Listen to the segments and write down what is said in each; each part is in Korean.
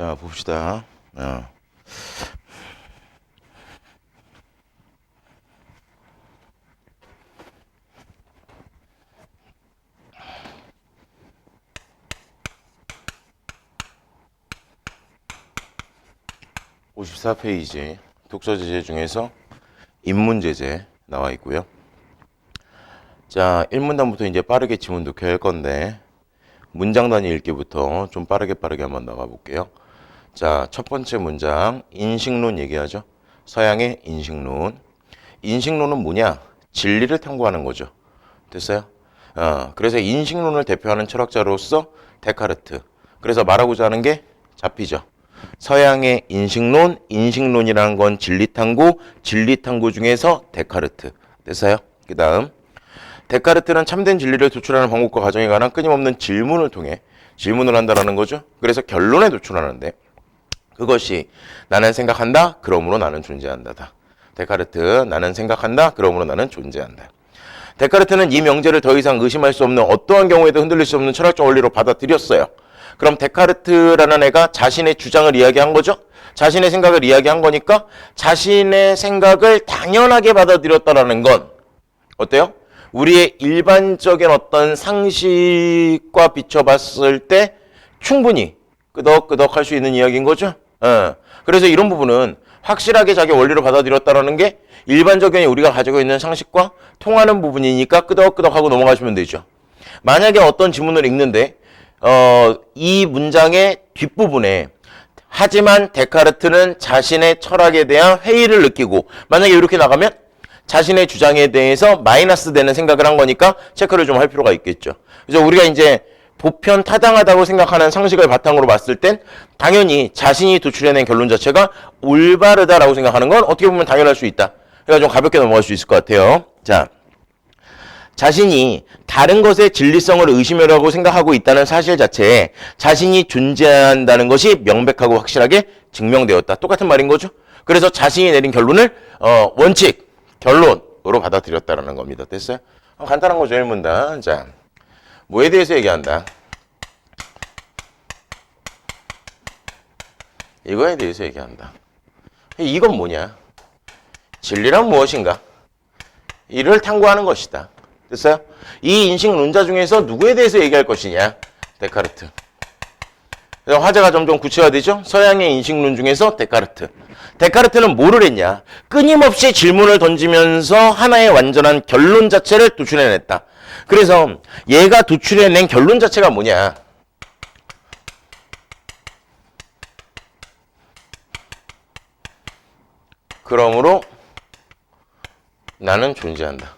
자, 봅시다. 54페이지 독서제재 중에서 인문제재 나와 있고요. 자, 1문단부터 이제 빠르게 지문 독해할 건데 문장 단위 읽기부터 좀 빠르게 한번 나가 볼게요. 자, 첫 번째 문장 인식론 얘기하죠. 서양의 인식론. 인식론은 뭐냐? 진리를 탐구하는 거죠. 됐어요? 그래서 인식론을 대표하는 철학자로서 데카르트. 그래서 말하고자 하는 게 잡히죠. 서양의 인식론, 인식론이라는 건 진리탐구, 진리탐구 중에서 데카르트. 됐어요? 그 다음 데카르트는 참된 진리를 도출하는 방법과 과정에 관한 끊임없는 질문을 통해 질문을 한다라는 거죠. 그래서 결론에 도출하는데 그것이 나는 생각한다, 그러므로 나는 존재한다다. 데카르트, 나는 생각한다, 그러므로 나는 존재한다. 데카르트는 이 명제를 더 이상 의심할 수 없는 어떠한 경우에도 흔들릴 수 없는 철학적 원리로 받아들였어요. 그럼 데카르트라는 애가 자신의 주장을 이야기한 거죠. 자신의 생각을 이야기한 거니까 자신의 생각을 당연하게 받아들였다라는 건 어때요? 우리의 일반적인 어떤 상식과 비춰봤을 때 충분히 끄덕끄덕 할 수 있는 이야기인 거죠. 그래서 이런 부분은 확실하게 자기 원리로 받아들였다라는 게 일반적인 우리가 가지고 있는 상식과 통하는 부분이니까 끄덕끄덕 하고 넘어가시면 되죠. 만약에 어떤 지문을 읽는데 이 문장의 뒷부분에 하지만 데카르트는 자신의 철학에 대한 회의를 느끼고 만약에 이렇게 나가면 자신의 주장에 대해서 마이너스 되는 생각을 한 거니까 체크를 좀 할 필요가 있겠죠. 그래서 우리가 이제 보편 타당하다고 생각하는 상식을 바탕으로 봤을 땐 당연히 자신이 도출해낸 결론 자체가 올바르다라고 생각하는 건 어떻게 보면 당연할 수 있다. 그러니까 좀 가볍게 넘어갈 수 있을 것 같아요. 자, 자신이 다른 것의 진리성을 의심하려고 생각하고 있다는 사실 자체에 자신이 존재한다는 것이 명백하고 확실하게 증명되었다. 똑같은 말인 거죠. 그래서 자신이 내린 결론을 원칙, 결론으로 받아들였다는 겁니다. 됐어요? 간단한 거죠, 1문단. 자, 뭐에 대해서 얘기한다? 이거에 대해서 얘기한다. 이건 뭐냐? 진리란 무엇인가? 이를 탐구하는 것이다. 됐어요? 이 인식론자 중에서 누구에 대해서 얘기할 것이냐? 데카르트. 그래서 화제가 점점 구체화되죠? 서양의 인식론 중에서 데카르트. 데카르트는 뭐를 했냐? 끊임없이 질문을 던지면서 하나의 완전한 결론 자체를 도출해냈다. 그래서 얘가 도출해낸 결론 자체가 뭐냐? 그러므로 나는 존재한다.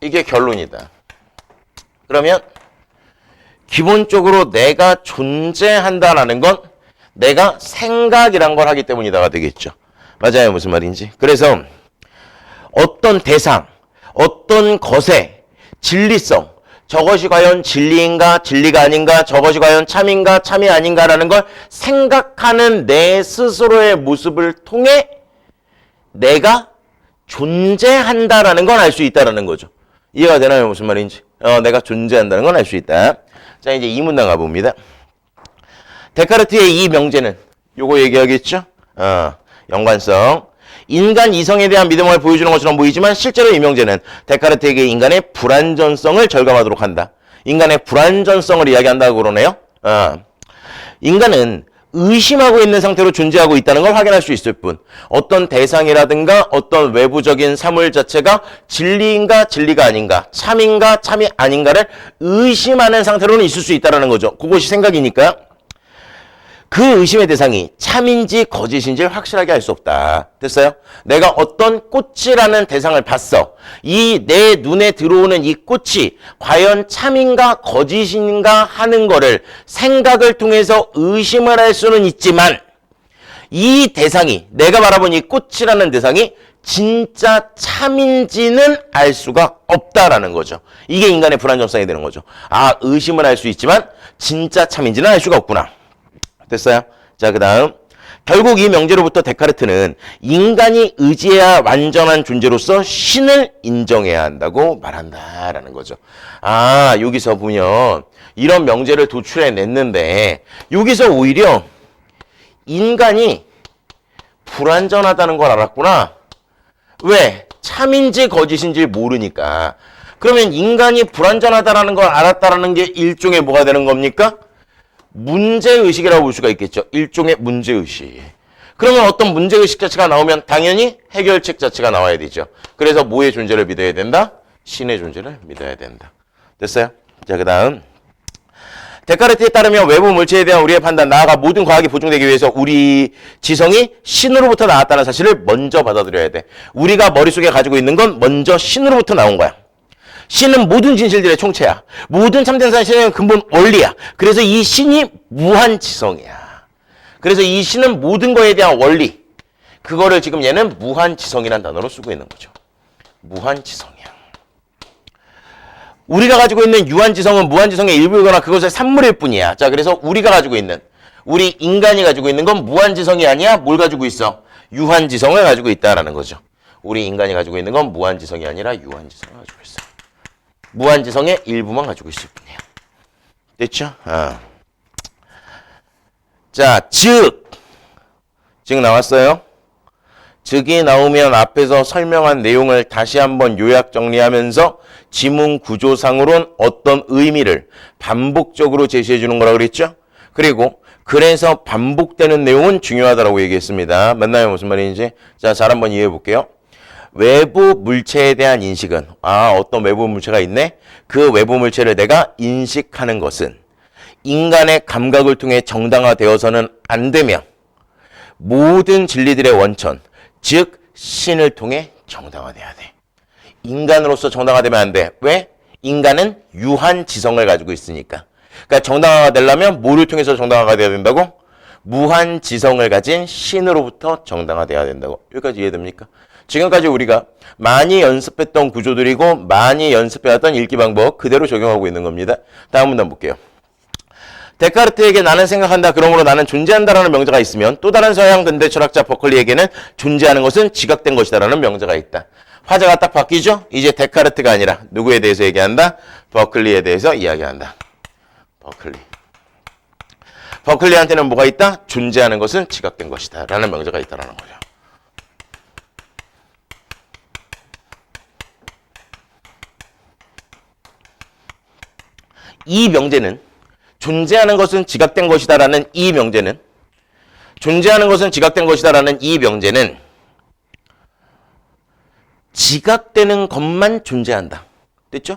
이게 결론이다. 그러면 기본적으로 내가 존재한다라는 건 내가 생각이란 걸 하기 때문이다가 되겠죠. 맞아요. 무슨 말인지. 그래서 어떤 대상, 어떤 것의 진리성, 저것이 과연 진리인가, 진리가 아닌가, 저것이 과연 참인가, 참이 아닌가라는 걸 생각하는 내 스스로의 모습을 통해 내가 존재한다라는 건 알 수 있다라는 거죠. 이해가 되나요? 무슨 말인지. 내가 존재한다는 건 알 수 있다. 자, 이제 2문단 가봅니다. 데카르트의 이 명제는 요거 얘기하겠죠? 연관성. 인간 이성에 대한 믿음을 보여주는 것처럼 보이지만 실제로 이 명제는 데카르트에게 인간의 불완전성을 절감하도록 한다. 인간의 불완전성을 이야기한다고 그러네요. 인간은 의심하고 있는 상태로 존재하고 있다는 걸 확인할 수 있을 뿐 어떤 대상이라든가 어떤 외부적인 사물 자체가 진리인가 진리가 아닌가 참인가 참이 아닌가를 의심하는 상태로는 있을 수 있다는 거죠. 그것이 생각이니까 그 의심의 대상이 참인지 거짓인지를 확실하게 알 수 없다. 됐어요? 내가 어떤 꽃이라는 대상을 봤어. 이 내 눈에 들어오는 이 꽃이 과연 참인가 거짓인가 하는 거를 생각을 통해서 의심을 할 수는 있지만 이 대상이 내가 바라본 이 꽃이라는 대상이 진짜 참인지는 알 수가 없다라는 거죠. 이게 인간의 불안정성이 되는 거죠. 의심을 할 수 있지만 진짜 참인지는 알 수가 없구나. 됐어요? 자, 그 다음 결국 이 명제로부터 데카르트는 인간이 의지해야 완전한 존재로서 신을 인정해야 한다고 말한다라는 거죠. 아, 여기서 보면 이런 명제를 도출해냈는데 여기서 오히려 인간이 불완전하다는 걸 알았구나. 왜? 참인지 거짓인지 모르니까. 그러면 인간이 불완전하다는 걸 알았다라는 게 일종의 뭐가 되는 겁니까? 문제의식이라고 볼 수가 있겠죠. 일종의 문제의식. 그러면 어떤 문제의식 자체가 나오면 당연히 해결책 자체가 나와야 되죠. 그래서 뭐의 존재를 믿어야 된다? 신의 존재를 믿어야 된다. 됐어요? 자, 그 다음. 데카르트에 따르면 외부 물체에 대한 우리의 판단, 나아가 모든 과학이 보증되기 위해서 우리 지성이 신으로부터 나왔다는 사실을 먼저 받아들여야 돼. 우리가 머릿속에 가지고 있는 건 먼저 신으로부터 나온 거야. 신은 모든 진실들의 총체야. 모든 참된 사실의 근본 원리야. 그래서 이 신이 무한지성이야. 그래서 이 신은 모든 거에 대한 원리. 그거를 지금 얘는 무한지성이라는 단어로 쓰고 있는 거죠. 무한지성이야. 우리가 가지고 있는 유한지성은 무한지성의 일부이거나 그것의 산물일 뿐이야. 자, 그래서 우리가 가지고 있는, 우리 인간이 가지고 있는 건 무한지성이 아니야. 뭘 가지고 있어? 유한지성을 가지고 있다라는 거죠. 우리 인간이 가지고 있는 건 무한지성이 아니라 유한지성을 가지고 있어. 무한지성의 일부만 가지고 있을 뿐이에요. 됐죠? 자, 즉 나왔어요. 즉이 나오면 앞에서 설명한 내용을 다시 한번 요약 정리하면서 지문 구조상으로는 어떤 의미를 반복적으로 제시해 주는 거라고 그랬죠? 그리고 그래서 반복되는 내용은 중요하다고 얘기했습니다. 맞나요? 무슨 말인지? 자, 잘 한번 이해해 볼게요. 외부 물체에 대한 인식은 어떤 외부 물체가 있네? 그 외부 물체를 내가 인식하는 것은 인간의 감각을 통해 정당화되어서는 안 되며 모든 진리들의 원천, 즉 신을 통해 정당화돼야 돼. 인간으로서 정당화되면 안 돼. 왜? 인간은 유한지성을 가지고 있으니까. 그러니까 정당화가 되려면 뭐를 통해서 정당화가 돼야 된다고? 무한지성을 가진 신으로부터 정당화돼야 된다고. 여기까지 이해됩니까? 지금까지 우리가 많이 연습했던 구조들이고 많이 연습해왔던 읽기 방법 그대로 적용하고 있는 겁니다. 다음 문단 볼게요. 데카르트에게 나는 생각한다, 그러므로 나는 존재한다라는 명제가 있으면 또 다른 서양 근대 철학자 버클리에게는 존재하는 것은 지각된 것이다라는 명제가 있다. 화제가 딱 바뀌죠? 이제 데카르트가 아니라 누구에 대해서 얘기한다? 버클리에 대해서 이야기한다. 버클리한테는 뭐가 있다? 존재하는 것은 지각된 것이다 라는 명제가 있다라는 거죠. 이 명제는 존재하는 것은 지각된 것이다라는 이 명제는 지각되는 것만 존재한다. 됐죠?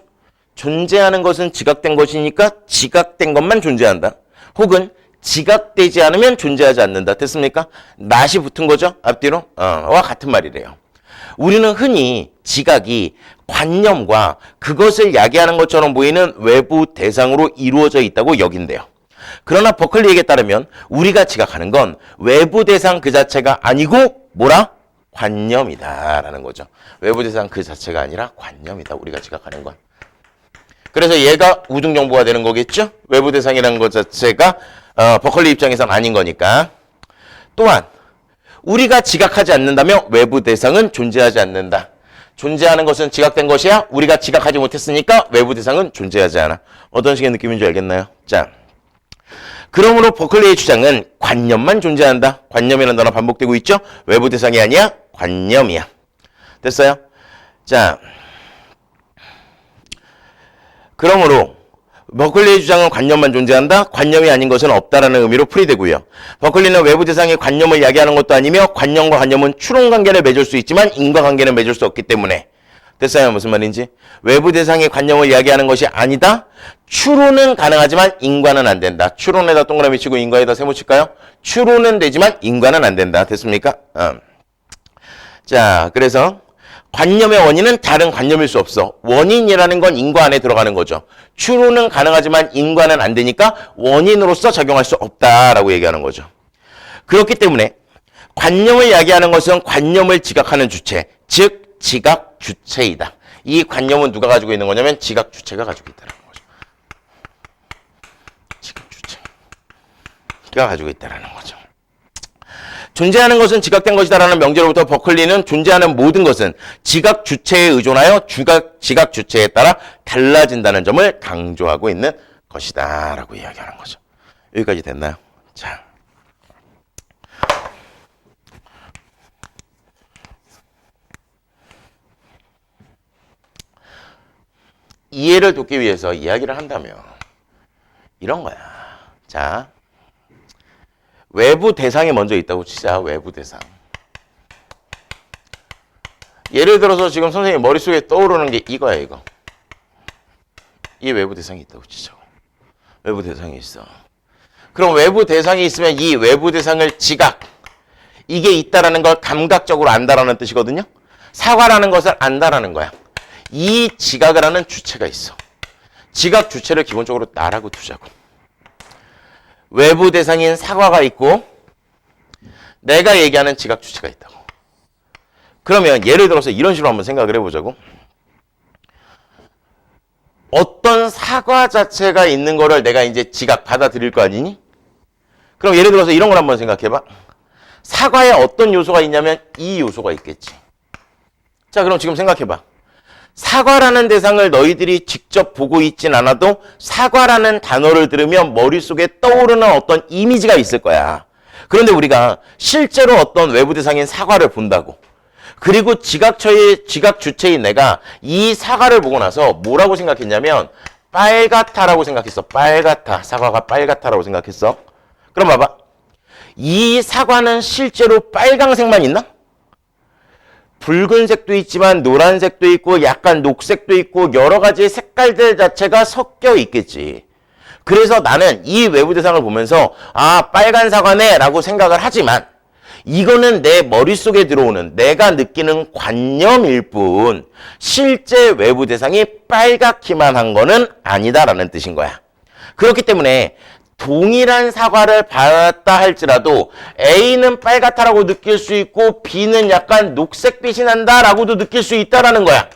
존재하는 것은 지각된 것이니까 지각된 것만 존재한다. 혹은 지각되지 않으면 존재하지 않는다. 됐습니까? 낫이 붙은 거죠? 앞뒤로? 와 같은 말이래요. 우리는 흔히 지각이 관념과 그것을 야기하는 것처럼 보이는 외부 대상으로 이루어져 있다고 여긴대요. 그러나 버클리에게 따르면 우리가 지각하는 건 외부 대상 그 자체가 아니고 뭐라? 관념이다라는 거죠. 외부 대상 그 자체가 아니라 관념이다. 우리가 지각하는 건. 그래서 얘가 우등정보가 되는 거겠죠? 외부 대상이라는 것 자체가 버클리 입장에선 아닌 거니까. 또한 우리가 지각하지 않는다면 외부 대상은 존재하지 않는다. 존재하는 것은 지각된 것이야. 우리가 지각하지 못했으니까 외부 대상은 존재하지 않아. 어떤 식의 느낌인지 알겠나요? 자, 그러므로 버클리의 주장은 관념만 존재한다. 관념이라는 단어 반복되고 있죠? 외부 대상이 아니야. 관념이야. 됐어요? 자, 그러므로 버클리의 주장은 관념만 존재한다. 관념이 아닌 것은 없다라는 의미로 풀이되고요. 버클리는 외부 대상이 관념을 야기하는 것도 아니며 관념과 관념은 추론관계를 맺을 수 있지만 인과관계는 맺을 수 없기 때문에. 됐어요? 무슨 말인지? 외부 대상이 관념을 야기하는 것이 아니다. 추론은 가능하지만 인과는 안 된다. 추론에다 동그라미 치고 인과에다 세모 칠까요? 추론은 되지만 인과는 안 된다. 됐습니까? 자, 그래서 관념의 원인은 다른 관념일 수 없어. 원인이라는 건 인과 안에 들어가는 거죠. 추론은 가능하지만 인과는 안 되니까 원인으로서 작용할 수 없다라고 얘기하는 거죠. 그렇기 때문에 관념을 야기하는 것은 관념을 지각하는 주체, 즉 지각 주체이다. 이 관념은 누가 가지고 있는 거냐면 지각 주체가 가지고 있다는 거죠. 지각 주체가 가지고 있다는 거죠. 존재하는 것은 지각된 것이다라는 명제로부터 버클리는 존재하는 모든 것은 지각 주체에 의존하여 지각 주체에 따라 달라진다는 점을 강조하고 있는 것이다 라고 이야기하는 거죠. 여기까지 됐나요? 자, 이해를 돕기 위해서 이야기를 한다면 이런 거야. 자, 외부 대상이 먼저 있다고 치자. 외부 대상. 예를 들어서 지금 선생님 머릿속에 떠오르는 게 이거야, 이거. 이 외부 대상이 있다고 치자. 외부 대상이 있어. 그럼 외부 대상이 있으면 이 외부 대상을 지각, 이게 있다라는 걸 감각적으로 안다라는 뜻이거든요. 사과라는 것을 안다라는 거야. 이 지각을 하는 주체가 있어. 지각 주체를 기본적으로 나라고 두자고. 외부 대상인 사과가 있고 내가 얘기하는 지각 주체가 있다고. 그러면 예를 들어서 이런 식으로 한번 생각을 해보자고. 어떤 사과 자체가 있는 거를 내가 이제 지각 받아들일 거 아니니? 그럼 예를 들어서 이런 걸 한번 생각해봐. 사과에 어떤 요소가 있냐면 이 요소가 있겠지. 자, 그럼 지금 생각해봐. 사과라는 대상을 너희들이 직접 보고 있진 않아도 사과라는 단어를 들으면 머릿속에 떠오르는 어떤 이미지가 있을 거야. 그런데 우리가 실제로 어떤 외부 대상인 사과를 본다고. 그리고 지각 주체인 내가 이 사과를 보고 나서 뭐라고 생각했냐면 빨갛다라고 생각했어. 빨갛다. 사과가 빨갛다라고 생각했어. 그럼 봐봐. 이 사과는 실제로 빨강색만 있나? 붉은색도 있지만 노란색도 있고 약간 녹색도 있고 여러 가지 색깔들 자체가 섞여 있겠지. 그래서 나는 이 외부 대상을 보면서 아, 빨간 사과네 라고 생각을 하지만 이거는 내 머릿속에 들어오는 내가 느끼는 관념일 뿐 실제 외부 대상이 빨갛기만 한 거는 아니다라는 뜻인 거야. 그렇기 때문에 동일한 사과를 받았다 할지라도 A는 빨갛다라고 느낄 수 있고 B는 약간 녹색빛이 난다라고도 느낄 수 있다라는 거야.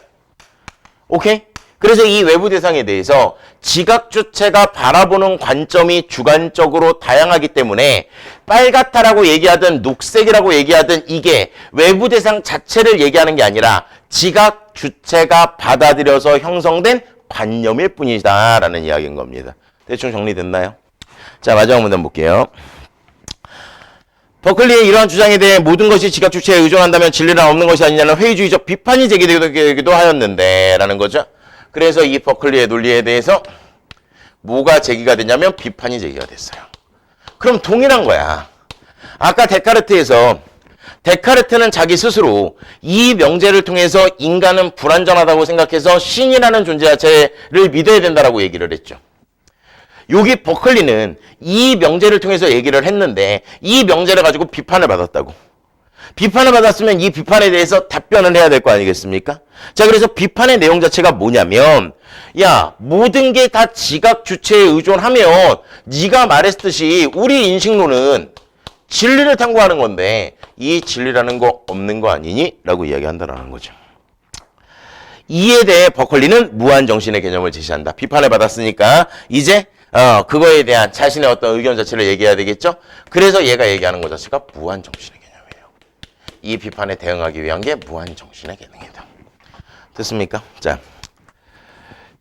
오케이? 그래서 이 외부 대상에 대해서 지각 주체가 바라보는 관점이 주관적으로 다양하기 때문에 빨갛다라고 얘기하든 녹색이라고 얘기하든 이게 외부 대상 자체를 얘기하는 게 아니라 지각 주체가 받아들여서 형성된 관념일 뿐이다라는 이야기인 겁니다. 대충 정리됐나요? 자, 마지막 문단 볼게요. 버클리의 이러한 주장에 대해 모든 것이 지각 주체에 의존한다면 진리는 없는 것이 아니냐는 회의주의적 비판이 제기되기도 하였는데 라는 거죠. 그래서 이 버클리의 논리에 대해서 뭐가 제기가 되냐면 비판이 제기가 됐어요. 그럼 동일한 거야. 아까 데카르트에서 데카르트는 자기 스스로 이 명제를 통해서 인간은 불완전하다고 생각해서 신이라는 존재 자체를 믿어야 된다라고 얘기를 했죠. 여기 버클리는 이 명제를 통해서 얘기를 했는데 이 명제를 가지고 비판을 받았다고. 비판을 받았으면 이 비판에 대해서 답변을 해야 될 거 아니겠습니까? 자, 그래서 비판의 내용 자체가 뭐냐면 야, 모든 게 다 지각 주체에 의존하면 네가 말했듯이 우리 인식론은 진리를 탐구하는 건데 이 진리라는 거 없는 거 아니니? 라고 이야기한다라는 거죠. 이에 대해 버클리는 무한정신의 개념을 제시한다. 비판을 받았으니까 이제 그거에 대한 자신의 어떤 의견 자체를 얘기해야 되겠죠? 그래서 얘가 얘기하는 것 자체가 무한정신의 개념이에요. 이 비판에 대응하기 위한 게 무한정신의 개념이다. 됐습니까? 자,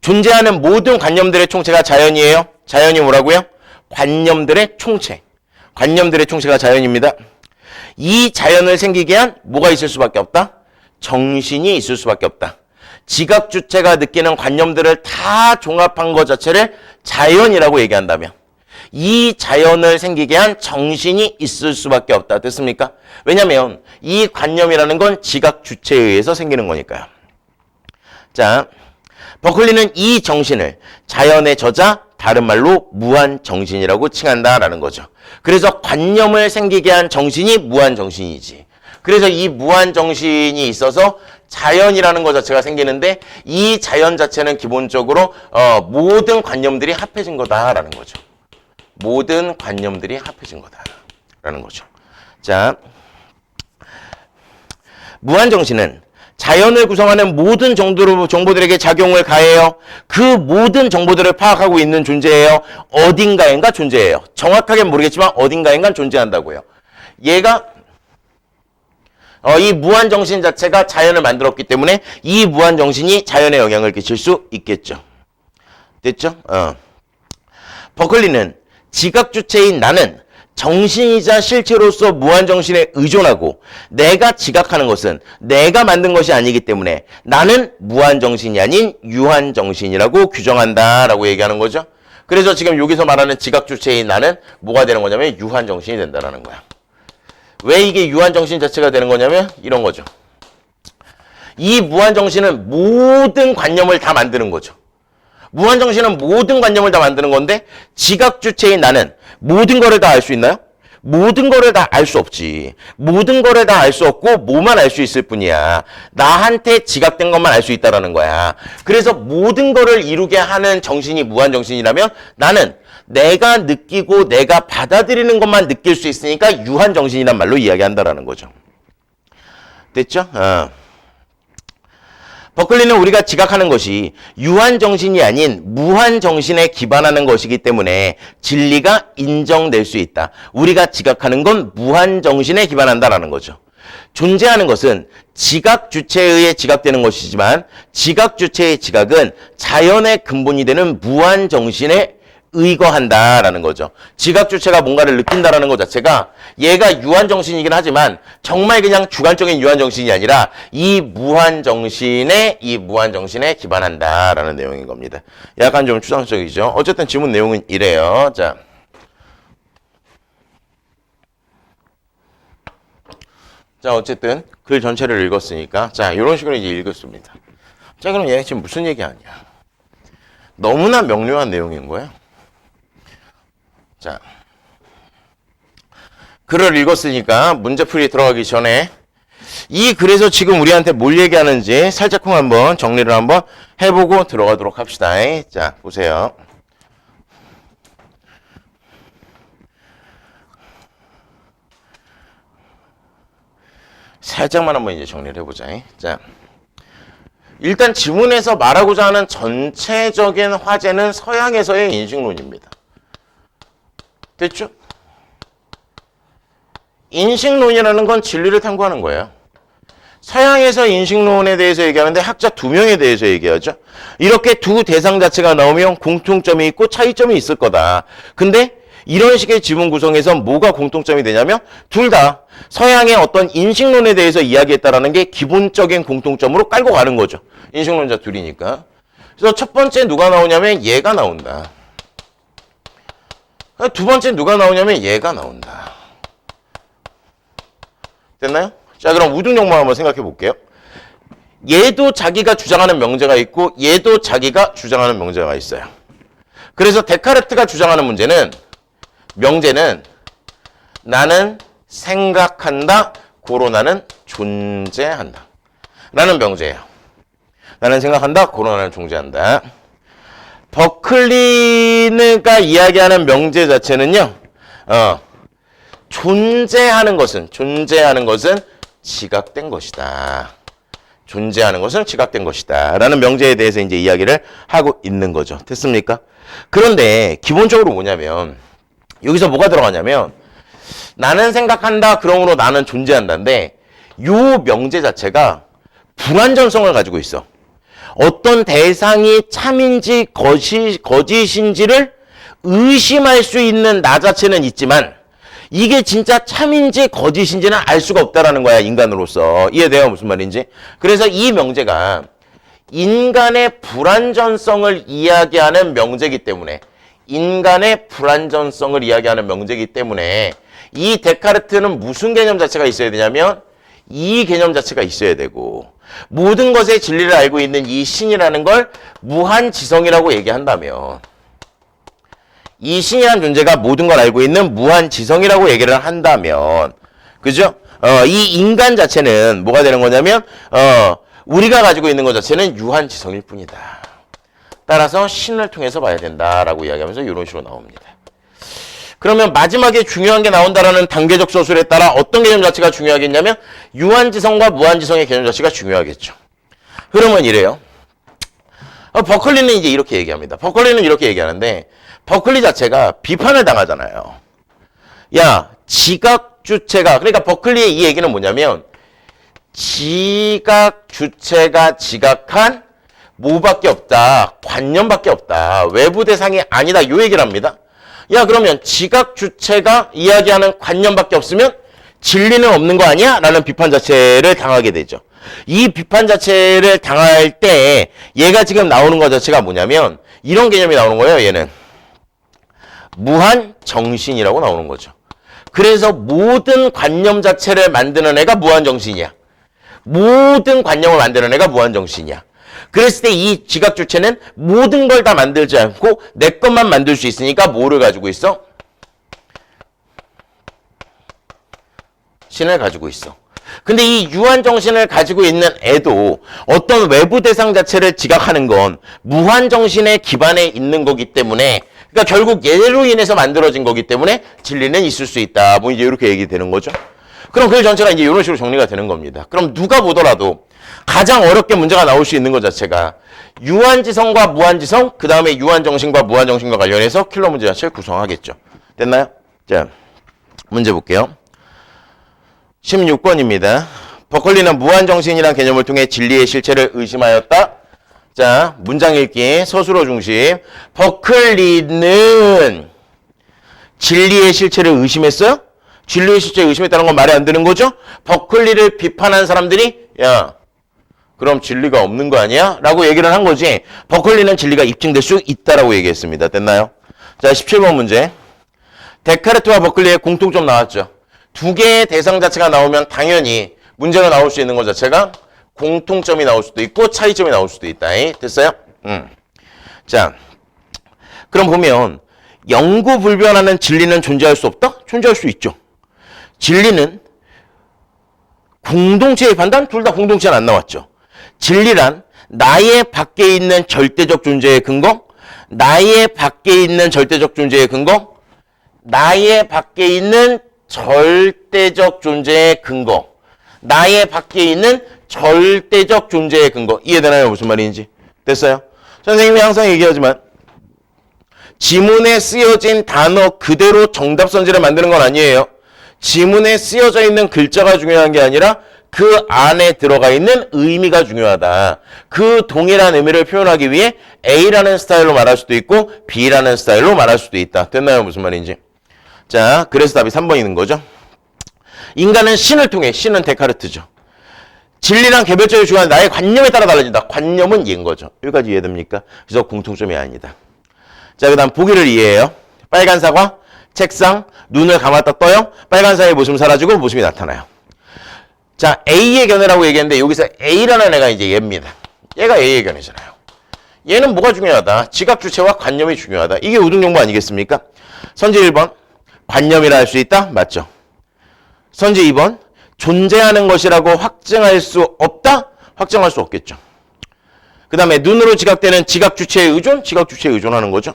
존재하는 모든 관념들의 총체가 자연이에요. 자연이 뭐라고요? 관념들의 총체. 관념들의 총체가 자연입니다. 이 자연을 생기게 한 뭐가 있을 수밖에 없다? 정신이 있을 수밖에 없다. 지각 주체가 느끼는 관념들을 다 종합한 것 자체를 자연이라고 얘기한다면 이 자연을 생기게 한 정신이 있을 수밖에 없다. 됐습니까? 왜냐하면 이 관념이라는 건 지각 주체에 의해서 생기는 거니까요. 자, 버클리는 이 정신을 자연의 저자, 다른 말로 무한정신이라고 칭한다라는 거죠. 그래서 관념을 생기게 한 정신이 무한정신이지. 그래서 이 무한정신이 있어서 자연이라는 것 자체가 생기는데 이 자연 자체는 기본적으로 모든 관념들이 합해진 거다라는 거죠. 모든 관념들이 합해진 거다라는 거죠. 자, 무한정신은 자연을 구성하는 모든 정보들에게 작용을 가해요. 그 모든 정보들을 파악하고 있는 존재예요. 어딘가인가 존재해요. 정확하게 모르겠지만 어딘가인가 존재한다고요. 얘가 이 무한정신 자체가 자연을 만들었기 때문에 이 무한정신이 자연에 영향을 끼칠 수 있겠죠. 됐죠? 버클리는 지각 주체인 나는 정신이자 실체로서 무한정신에 의존하고 내가 지각하는 것은 내가 만든 것이 아니기 때문에 나는 무한정신이 아닌 유한정신이라고 규정한다라고 얘기하는 거죠. 그래서 지금 여기서 말하는 지각 주체인 나는 뭐가 되는 거냐면 유한정신이 된다라는 거야. 왜 이게 유한정신 자체가 되는 거냐면 이런 거죠. 이 무한정신은 모든 관념을 다 만드는 거죠. 무한정신은 모든 관념을 다 만드는 건데 지각 주체인 나는 모든 거를 다 알 수 있나요? 모든 거를 다 알 수 없지. 모든 거를 다 알 수 없고 뭐만 알 수 있을 뿐이야. 나한테 지각된 것만 알 수 있다라는 거야. 그래서 모든 거를 이루게 하는 정신이 무한정신이라면 나는 내가 느끼고 내가 받아들이는 것만 느낄 수 있으니까 유한정신이란 말로 이야기한다라는 거죠. 됐죠? 버클리는 우리가 지각하는 것이 유한정신이 아닌 무한정신에 기반하는 것이기 때문에 진리가 인정될 수 있다. 우리가 지각하는 건 무한정신에 기반한다라는 거죠. 존재하는 것은 지각 주체에 의해 지각되는 것이지만 지각 주체의 지각은 자연의 근본이 되는 무한정신에 의거한다라는 거죠. 지각 주체가 뭔가를 느낀다라는 것 자체가 얘가 유한정신이긴 하지만 정말 그냥 주관적인 유한정신이 아니라 이 무한정신에 기반한다라는 내용인 겁니다. 약간 좀 추상적이죠. 어쨌든 지문 내용은 이래요. 자, 어쨌든 글 전체를 읽었으니까 이런 식으로 이제 읽었습니다. 자, 그럼 얘 지금 무슨 얘기 아니야? 너무나 명료한 내용인 거예요. 자, 글을 읽었으니까 문제풀이 들어가기 전에 이 글에서 지금 우리한테 뭘 얘기하는지 살짝쿵 한번 정리를 한번 해보고 들어가도록 합시다. 자, 보세요. 살짝만 한번 이제 정리를 해보자. 자, 일단 지문에서 말하고자 하는 전체적인 화제는 서양에서의 인식론입니다. 됐죠? 인식론이라는 건 진리를 탐구하는 거예요. 서양에서 인식론에 대해서 얘기하는데 학자 2명에 대해서 얘기하죠. 이렇게 두 대상 자체가 나오면 공통점이 있고 차이점이 있을 거다. 근데 이런 식의 지문 구성에서 뭐가 공통점이 되냐면 둘 다 서양의 어떤 인식론에 대해서 이야기했다라는 게 기본적인 공통점으로 깔고 가는 거죠. 인식론자 둘이니까. 그래서 첫 번째 누가 나오냐면 얘가 나온다. 두 번째 누가 나오냐면 얘가 나온다. 됐나요? 자, 그럼 우등용모 한번 생각해 볼게요. 얘도 자기가 주장하는 명제가 있고 얘도 자기가 주장하는 명제가 있어요. 그래서 데카르트가 주장하는 명제는 나는 생각한다, 고로 나는 존재한다 라는 명제예요. 나는 생각한다, 고로 나는 존재한다. 버클리가 이야기하는 명제 자체는요, 존재하는 것은 지각된 것이다. 존재하는 것은 지각된 것이다. 라는 명제에 대해서 이제 이야기를 하고 있는 거죠. 됐습니까? 그런데 기본적으로 뭐냐면, 여기서 뭐가 들어가냐면, 나는 생각한다, 그러므로 나는 존재한다인데, 요 명제 자체가 불완전성을 가지고 있어. 어떤 대상이 참인지 거짓인지를 의심할 수 있는 나 자체는 있지만 이게 진짜 참인지 거짓인지는 알 수가 없다라는 거야, 인간으로서. 이해돼요? 무슨 말인지? 그래서 이 명제가 인간의 불완전성을 이야기하는 명제이기 때문에 이 데카르트는 무슨 개념 자체가 있어야 되냐면 이 개념 자체가 있어야 되고 모든 것의 진리를 알고 있는 이 신이라는 걸 무한지성이라고 얘기한다면 이 신이라는 존재가 모든 걸 알고 있는 무한지성이라고 얘기를 한다면 그죠? 이 인간 자체는 뭐가 되는 거냐면 우리가 가지고 있는 것 자체는 유한지성일 뿐이다. 따라서 신을 통해서 봐야 된다라고 이야기하면서 이런 식으로 나옵니다. 그러면 마지막에 중요한 게 나온다라는 단계적 서술에 따라 어떤 개념 자체가 중요하겠냐면 유한지성과 무한지성의 개념 자체가 중요하겠죠. 흐름은 이래요. 버클리는 이제 이렇게 얘기합니다. 버클리는 이렇게 얘기하는데 버클리 자체가 비판을 당하잖아요. 야, 지각 주체가, 그러니까 버클리의 이 얘기는 뭐냐면 지각 주체가 지각한 뭐밖에 없다. 관념밖에 없다. 외부 대상이 아니다. 요 얘기를 합니다. 야, 그러면 지각 주체가 이야기하는 관념밖에 없으면 진리는 없는 거 아니야? 라는 비판 자체를 당하게 되죠. 이 비판 자체를 당할 때 얘가 지금 나오는 것 자체가 뭐냐면 이런 개념이 나오는 거예요. 얘는 무한 정신이라고 나오는 거죠. 그래서 모든 관념 자체를 만드는 애가 무한 정신이야. 모든 관념을 만드는 애가 무한 정신이야. 그랬을 때 이 지각 주체는 모든 걸 다 만들지 않고 내 것만 만들 수 있으니까 뭐를 가지고 있어? 신을 가지고 있어. 근데 이 유한 정신을 가지고 있는 애도 어떤 외부 대상 자체를 지각하는 건 무한 정신의 기반에 있는 거기 때문에, 그러니까 결국 얘로 인해서 만들어진 거기 때문에 진리는 있을 수 있다. 뭐 이제 이렇게 얘기되는 거죠. 그럼 그 전체가 이제 이런 식으로 정리가 되는 겁니다. 그럼 누가 보더라도 가장 어렵게 문제가 나올 수 있는 것 자체가 유한지성과 무한지성, 그 다음에 유한정신과 무한정신과 관련해서 킬러 문제 자체를 구성하겠죠. 됐나요? 자, 문제 볼게요. 16번입니다. 버클리는 무한정신이라는 개념을 통해 진리의 실체를 의심하였다. 자, 문장 읽기, 서술어 중심. 버클리는 진리의 실체를 의심했어요? 진리의 실체를 의심했다는 건 말이 안 되는 거죠? 버클리를 비판한 사람들이 야, 그럼 진리가 없는 거 아니야? 라고 얘기를 한 거지. 버클리는 진리가 입증될 수 있다라고 얘기했습니다. 됐나요? 자, 17번 문제. 데카르트와 버클리의 공통점 나왔죠. 두 개의 대상 자체가 나오면 당연히 문제가 나올 수 있는 것 자체가 공통점이 나올 수도 있고 차이점이 나올 수도 있다. 됐어요? 자, 그럼 보면 영구불변하는 진리는 존재할 수 없다? 존재할 수 있죠. 진리는 공동체의 판단? 둘 다 공동체는 안 나왔죠. 진리란 나의 밖에 있는 절대적 존재의 근거, 나의 밖에 있는 절대적 존재의 근거, 나의 밖에 있는 절대적 존재의 근거, 나의 밖에 있는 절대적 존재의 근거. 이해되나요? 무슨 말인지. 됐어요? 선생님이 항상 얘기하지만 지문에 쓰여진 단어 그대로 정답 선지를 만드는 건 아니에요. 지문에 쓰여져 있는 글자가 중요한 게 아니라 그 안에 들어가 있는 의미가 중요하다. 그 동일한 의미를 표현하기 위해 A라는 스타일로 말할 수도 있고 B라는 스타일로 말할 수도 있다. 됐나요? 무슨 말인지. 자, 그래서 답이 3번이는 거죠. 인간은 신을 통해, 신은 데카르트죠. 진리랑 개별적으로 중요한 나의 관념에 따라 달라진다. 관념은 얘인 거죠. 여기까지 이해됩니까? 그래서 공통점이 아니다. 자, 그 다음 보기를 이해해요. 빨간 사과, 책상, 눈을 감았다 떠요. 빨간 사과의 모습은 사라지고 모습이 나타나요. 자, A의 견해라고 얘기했는데 여기서 A라는 애가 이제 얘입니다. 얘가 A의 견해잖아요. 얘는 뭐가 중요하다? 지각 주체와 관념이 중요하다. 이게 우등용부 아니겠습니까? 선지 1번, 관념이라 할 수 있다? 맞죠? 선지 2번, 존재하는 것이라고 확증할 수 없다? 확증할 수 없겠죠. 그 다음에 눈으로 지각되는 지각 주체에 의존? 지각 주체에 의존하는 거죠.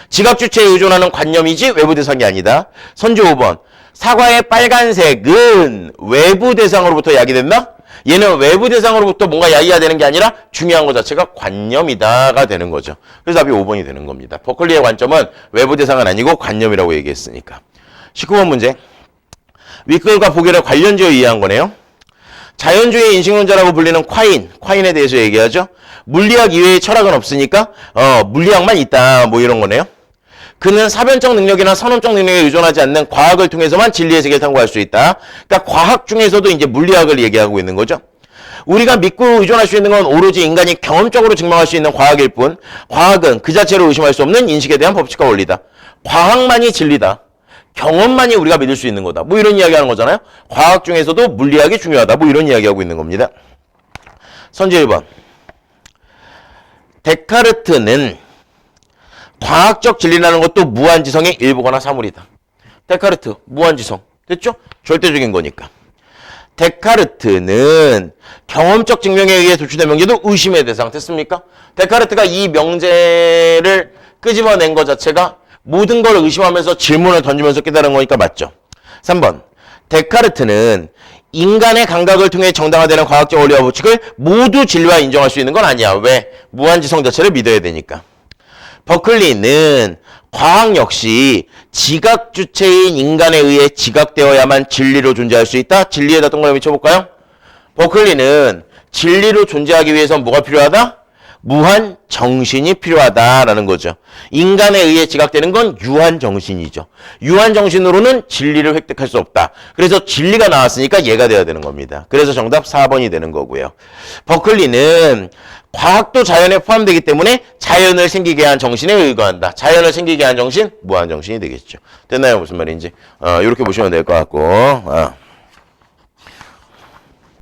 지각 주체에 의존하는 관념이지 외부 대상이 아니다. 선지 5번, 사과의 빨간색은 외부 대상으로부터 야기된다? 얘는 외부 대상으로부터 뭔가 야기가 되는 게 아니라 중요한 것 자체가 관념이다가 되는 거죠. 그래서 답이 5번이 되는 겁니다. 버클리의 관점은 외부 대상은 아니고 관념이라고 얘기했으니까. 19번 문제. 윗글과 보기를 관련지어 이해한 거네요. 자연주의 인식론자라고 불리는 콰인에 대해서 얘기하죠. 물리학 이외의 철학은 없으니까 물리학만 있다 뭐 이런 거네요. 그는 사변적 능력이나 선언적 능력에 의존하지 않는 과학을 통해서만 진리의 세계를 탐구할 수 있다. 그러니까 과학 중에서도 이제 물리학을 얘기하고 있는 거죠. 우리가 믿고 의존할 수 있는 건 오로지 인간이 경험적으로 증명할 수 있는 과학일 뿐, 과학은 그 자체로 의심할 수 없는 인식에 대한 법칙과 원리다. 과학만이 진리다. 경험만이 우리가 믿을 수 있는 거다. 뭐 이런 이야기 하는 거잖아요. 과학 중에서도 물리학이 중요하다. 뭐 이런 이야기 하고 있는 겁니다. 선지 1번. 데카르트는 과학적 진리라는 것도 무한지성의 일부거나 사물이다. 데카르트, 무한지성. 됐죠? 절대적인 거니까. 데카르트는 경험적 증명에 의해 도출된 명제도 의심의 대상. 됐습니까? 데카르트가 이 명제를 끄집어낸 것 자체가 모든 걸 의심하면서 질문을 던지면서 깨달은 거니까 맞죠. 3번. 데카르트는 인간의 감각을 통해 정당화되는 과학적 원리와 법칙을 모두 진리와 인정할 수 있는 건 아니야. 왜? 무한지성 자체를 믿어야 되니까. 버클리는 과학 역시 지각 주체인 인간에 의해 지각되어야만 진리로 존재할 수 있다. 진리에다 동그라미 쳐볼까요? 버클리는 진리로 존재하기 위해선 뭐가 필요하다? 무한 정신이 필요하다라는 거죠. 인간에 의해 지각되는 건 유한 정신이죠. 유한 정신으로는 진리를 획득할 수 없다. 그래서 진리가 나왔으니까 얘가 돼야 되는 겁니다. 그래서 정답 4번이 되는 거고요. 버클리는 과학도 자연에 포함되기 때문에 자연을 생기게 한 정신에 의거한다. 자연을 생기게 한 정신, 무한 정신이 되겠죠. 됐나요? 무슨 말인지? 이렇게 보시면 될 것 같고.